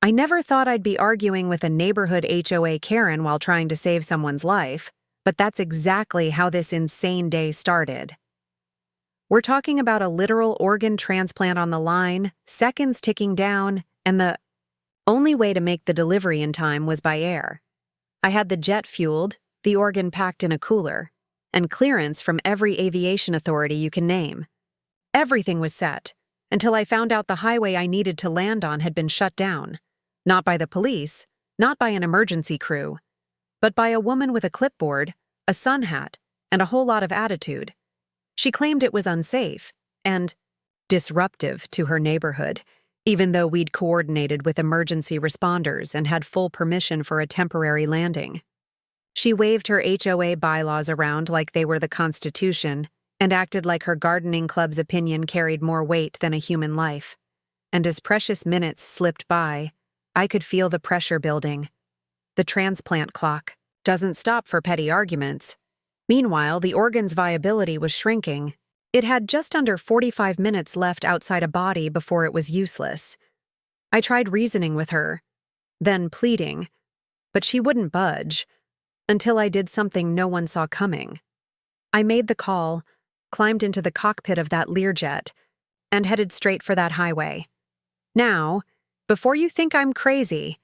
I never thought I'd be arguing with a neighborhood HOA Karen while trying to save someone's life, but that's exactly how this insane day started. We're talking about a literal organ transplant on the line, seconds ticking down, and the only way to make the delivery in time was by air. I had the jet fueled, the organ packed in a cooler, and clearance from every aviation authority you can name. Everything was set, until I found out the highway I needed to land on had been shut down. Not by the police, not by an emergency crew, but by a woman with a clipboard, a sun hat, and a whole lot of attitude. She claimed it was unsafe and disruptive to her neighborhood, even though we'd coordinated with emergency responders and had full permission for a temporary landing. She waved her HOA bylaws around like they were the Constitution and acted like her gardening club's opinion carried more weight than a human life. And as precious minutes slipped by, I could feel the pressure building. The transplant clock doesn't stop for petty arguments. Meanwhile, the organ's viability was shrinking. It had just under 45 minutes left outside a body before it was useless. I tried reasoning with her, then pleading, but she wouldn't budge, until I did something no one saw coming. I made the call, climbed into the cockpit of that Learjet, and headed straight for that highway. Now, before you think I'm crazy,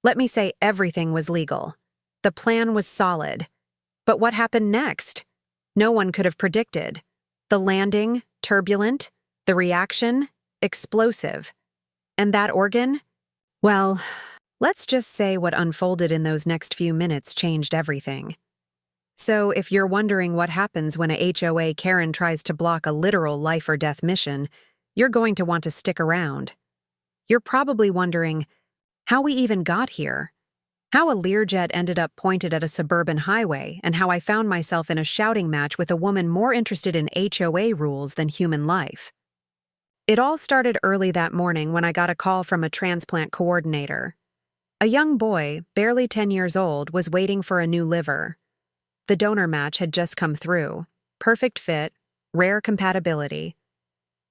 let me say everything was legal. The plan was solid. But what happened next? No one could have predicted. The landing, turbulent. The reaction, explosive. And that organ? Well, let's just say what unfolded in those next few minutes changed everything. So if you're wondering what happens when a HOA Karen tries to block a literal life-or-death mission, you're going to want to stick around. You're probably wondering how we even got here, how a Learjet ended up pointed at a suburban highway, and how I found myself in a shouting match with a woman more interested in HOA rules than human life. It all started early that morning when I got a call from a transplant coordinator. A young boy, barely 10 years old, was waiting for a new liver. The donor match had just come through. Perfect fit, rare compatibility.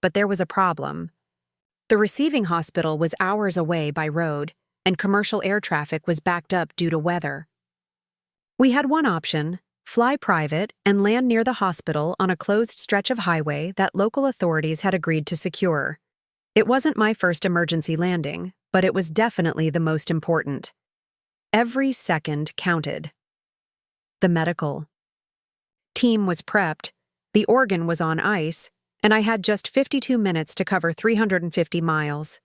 But there was a problem. The receiving hospital was hours away by road, and commercial air traffic was backed up due to weather. We had one option: fly private and land near the hospital on a closed stretch of highway that local authorities had agreed to secure. It wasn't my first emergency landing, but it was definitely the most important. Every second counted. The medical team was prepped, the organ was on ice, and I had just 52 minutes to cover 350 miles.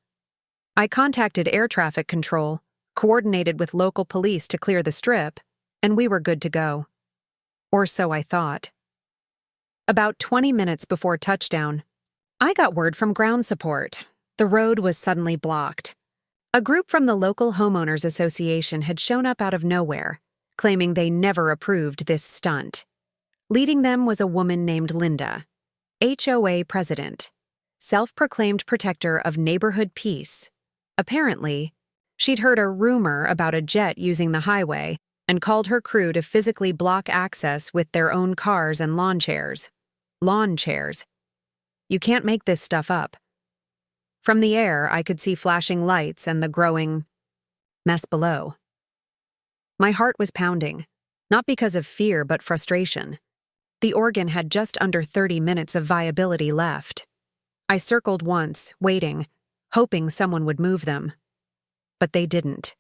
I contacted air traffic control, coordinated with local police to clear the strip, and we were good to go. Or so I thought. About 20 minutes before touchdown, I got word from ground support. The road was suddenly blocked. A group from the local homeowners association had shown up out of nowhere, claiming they never approved this stunt. Leading them was a woman named Linda, HOA president, self-proclaimed protector of neighborhood peace. Apparently, she'd heard a rumor about a jet using the highway and called her crew to physically block access with their own cars and lawn chairs. Lawn chairs. You can't make this stuff up. From the air, I could see flashing lights and the growing mess below. My heart was pounding, not because of fear but frustration. The organ had just under 30 minutes of viability left. I circled once, waiting, hoping someone would move them. But they didn't.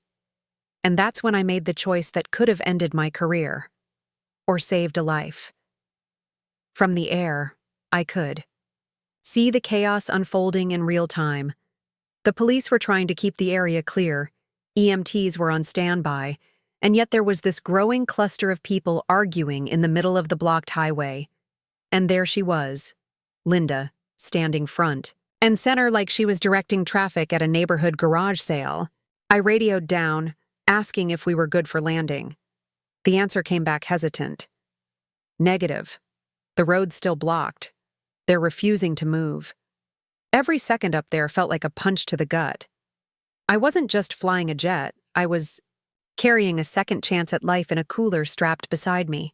And that's when I made the choice that could have ended my career. Or saved a life. From the air, I could see the chaos unfolding in real time. The police were trying to keep the area clear, EMTs were on standby, and yet there was this growing cluster of people arguing in the middle of the blocked highway. And there she was, Linda, standing front and center like she was directing traffic at a neighborhood garage sale. I radioed down, asking if we were good for landing. The answer came back hesitant. Negative. The road's still blocked. They're refusing to move. Every second up there felt like a punch to the gut. I wasn't just flying a jet, I was carrying a second chance at life in a cooler strapped beside me.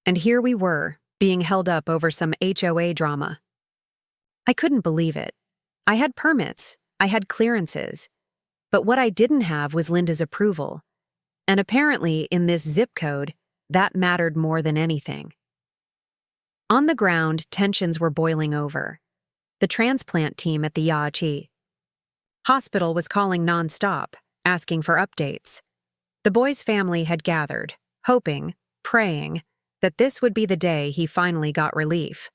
And here we were, being held up over some HOA drama. I couldn't believe it. I had permits, I had clearances. But what I didn't have was Linda's approval. And apparently, in this zip code, that mattered more than anything. On the ground, tensions were boiling over. The transplant team at the HOA hospital was calling nonstop, asking for updates. The boy's family had gathered, hoping, praying, that this would be the day he finally got relief.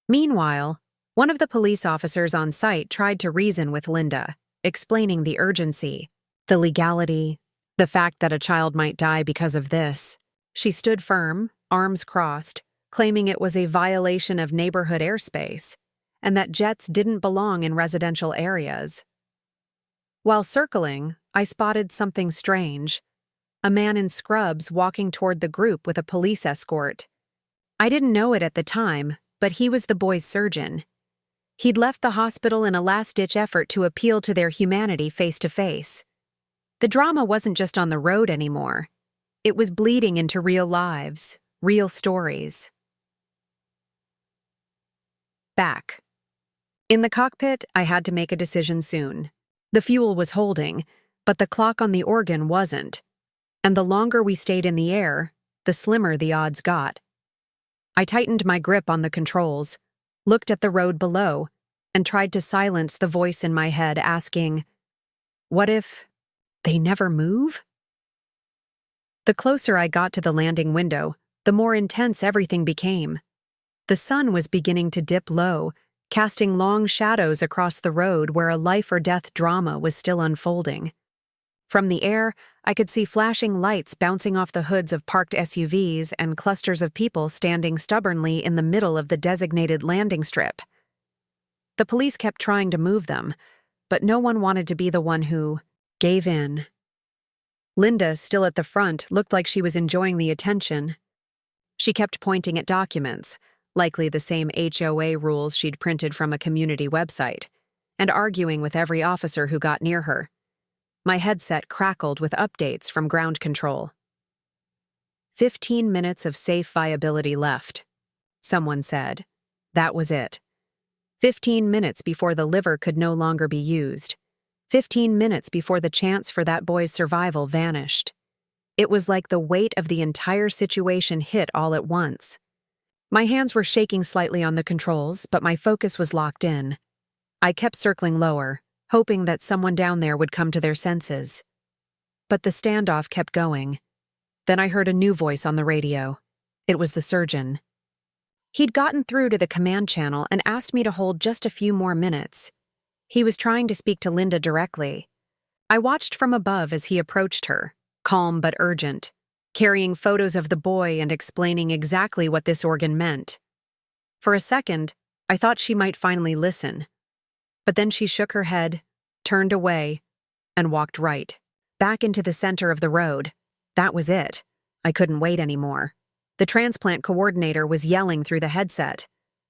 Meanwhile, one of the police officers on site tried to reason with Linda, explaining the urgency, the legality, the fact that a child might die because of this. She stood firm, arms crossed, claiming it was a violation of neighborhood airspace, and that jets didn't belong in residential areas. While circling, I spotted something strange. A man in scrubs walking toward the group with a police escort. I didn't know it at the time, but he was the boy's surgeon. He'd left the hospital in a last-ditch effort to appeal to their humanity face-to-face. The drama wasn't just on the road anymore. It was bleeding into real lives, real stories. Back. In the cockpit, I had to make a decision soon. The fuel was holding, but the clock on the organ wasn't. And the longer we stayed in the air, the slimmer the odds got. I tightened my grip on the controls, looked at the road below, and tried to silence the voice in my head asking, what if they never move? The closer I got to the landing window, the more intense everything became. The sun was beginning to dip low, casting long shadows across the road where a life-or-death drama was still unfolding. From the air, I could see flashing lights bouncing off the hoods of parked SUVs and clusters of people standing stubbornly in the middle of the designated landing strip. The police kept trying to move them, but no one wanted to be the one who gave in. Linda, still at the front, looked like she was enjoying the attention. She kept pointing at documents, likely the same HOA rules she'd printed from a community website, and arguing with every officer who got near her. My headset crackled with updates from ground control. 15 minutes of safe viability left, someone said. That was it. 15 minutes before the liver could no longer be used. 15 minutes before the chance for that boy's survival vanished. It was like the weight of the entire situation hit all at once. My hands were shaking slightly on the controls, but my focus was locked in. I kept circling lower, hoping that someone down there would come to their senses. But the standoff kept going. Then I heard a new voice on the radio. It was the surgeon. He'd gotten through to the command channel and asked me to hold just a few more minutes. He was trying to speak to Linda directly. I watched from above as he approached her, calm but urgent, carrying photos of the boy and explaining exactly what this organ meant. For a second, I thought she might finally listen. But then she shook her head, turned away, and walked right, back into the center of the road. That was it. I couldn't wait anymore. The transplant coordinator was yelling through the headset.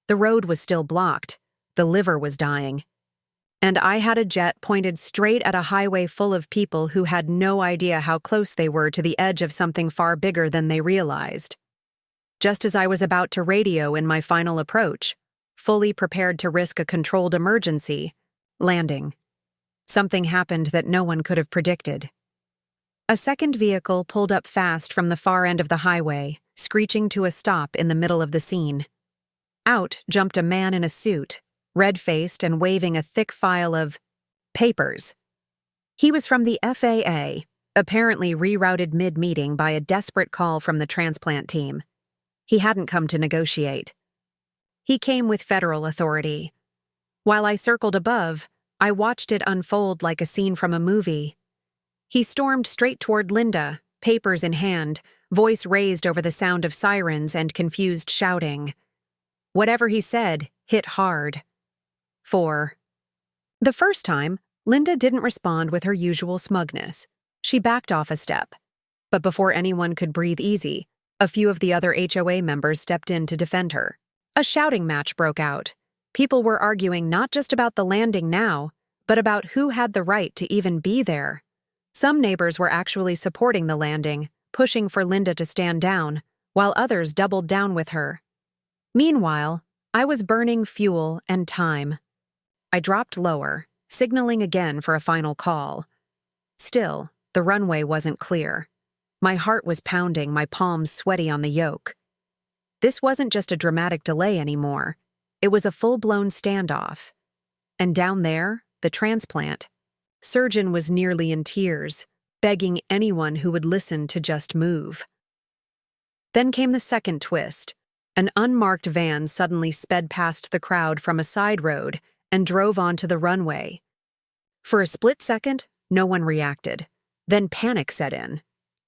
The road was still blocked. The liver was dying. And I had a jet pointed straight at a highway full of people who had no idea how close they were to the edge of something far bigger than they realized. Just as I was about to radio in my final approach, fully prepared to risk a controlled emergency, landing. Something happened that no one could have predicted. A second vehicle pulled up fast from the far end of the highway, screeching to a stop in the middle of the scene. Out jumped a man in a suit, red-faced and waving a thick file of papers. He was from the FAA, apparently rerouted mid-meeting by a desperate call from the transplant team. He hadn't come to negotiate. He came with federal authority. While I circled above, I watched it unfold like a scene from a movie. He stormed straight toward Linda, papers in hand, voice raised over the sound of sirens and confused shouting. Whatever he said hit hard. The first time, Linda didn't respond with her usual smugness. She backed off a step. But before anyone could breathe easy, a few of the other HOA members stepped in to defend her. A shouting match broke out. People were arguing not just about the landing now, but about who had the right to even be there. Some neighbors were actually supporting the landing, pushing for Linda to stand down, while others doubled down with her. Meanwhile, I was burning fuel and time. I dropped lower, signaling again for a final call, Still, the runway wasn't clear. My heart was pounding, my palms sweaty on the yoke. This wasn't just a dramatic delay anymore. It was a full-blown standoff. And down there, the transplant. Surgeon was nearly in tears, begging anyone who would listen to just move. Then came the second twist. An unmarked van suddenly sped past the crowd from a side road and drove onto the runway. For a split second, no one reacted. Then panic set in.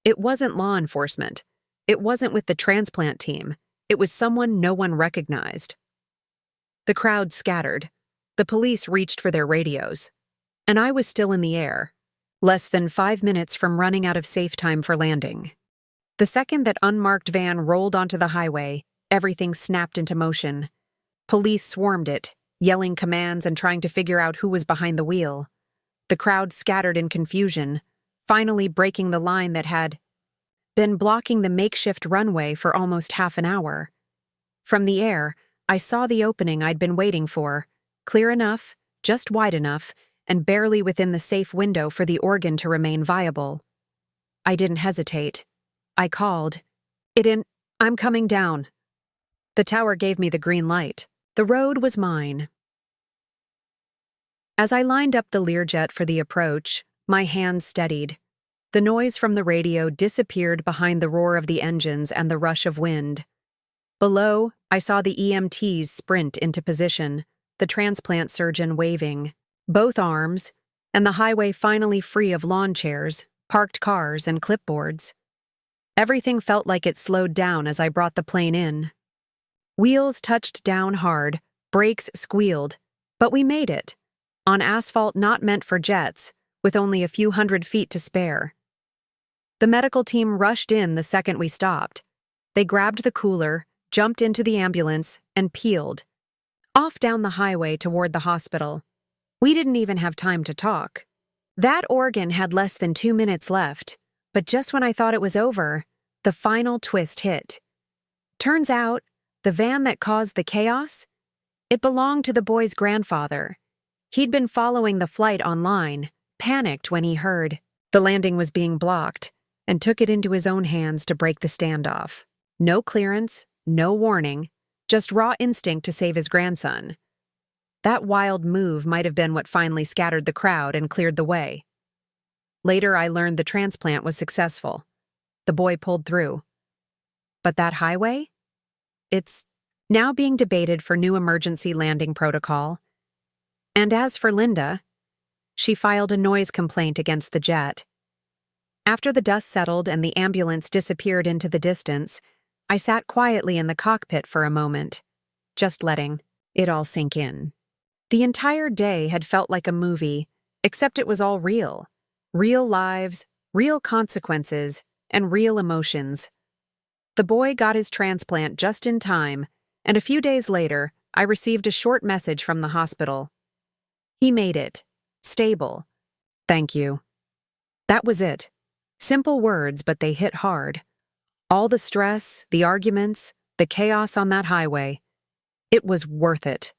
It wasn't law enforcement. It wasn't with the transplant team. It was someone no one recognized. The crowd scattered. The police reached for their radios. And I was still in the air, less than 5 minutes from running out of safe time for landing. The second that unmarked van rolled onto the highway, everything snapped into motion. Police swarmed it, yelling commands and trying to figure out who was behind the wheel. The crowd scattered in confusion, finally breaking the line that had been blocking the makeshift runway for almost half an hour. From the air, I saw the opening I'd been waiting for, clear enough, just wide enough, and barely within the safe window for the organ to remain viable. I didn't hesitate. I called, I'm coming down." The tower gave me the green light. The road was mine. As I lined up the Learjet for the approach, my hands steadied. The noise from the radio disappeared behind the roar of the engines and the rush of wind. Below, I saw the EMTs sprint into position, the transplant surgeon waving, both arms, and the highway finally free of lawn chairs, parked cars, and clipboards. Everything felt like it slowed down as I brought the plane in. Wheels touched down hard, brakes squealed, but we made it, on asphalt not meant for jets, with only a few hundred feet to spare. The medical team rushed in the second we stopped. They grabbed the cooler, jumped into the ambulance, and peeled, off down the highway toward the hospital. We didn't even have time to talk. That organ had less than 2 minutes left, but just when I thought it was over, the final twist hit. Turns out, the van that caused the chaos? It belonged to the boy's grandfather. He'd been following the flight online, panicked when he heard the landing was being blocked, and took it into his own hands to break the standoff. No clearance, no warning, just raw instinct to save his grandson. That wild move might have been what finally scattered the crowd and cleared the way. Later, I learned the transplant was successful. The boy pulled through. But that highway? It's now being debated for new emergency landing protocol. And as for Linda, she filed a noise complaint against the jet. After the dust settled and the ambulance disappeared into the distance, I sat quietly in the cockpit for a moment, just letting it all sink in. The entire day had felt like a movie, except it was all real. Real lives, real consequences, and real emotions. The boy got his transplant just in time, and a few days later, I received a short message from the hospital. He made it. Stable. Thank you. That was it. Simple words, but they hit hard. All the stress, the arguments, the chaos on that highway. It was worth it.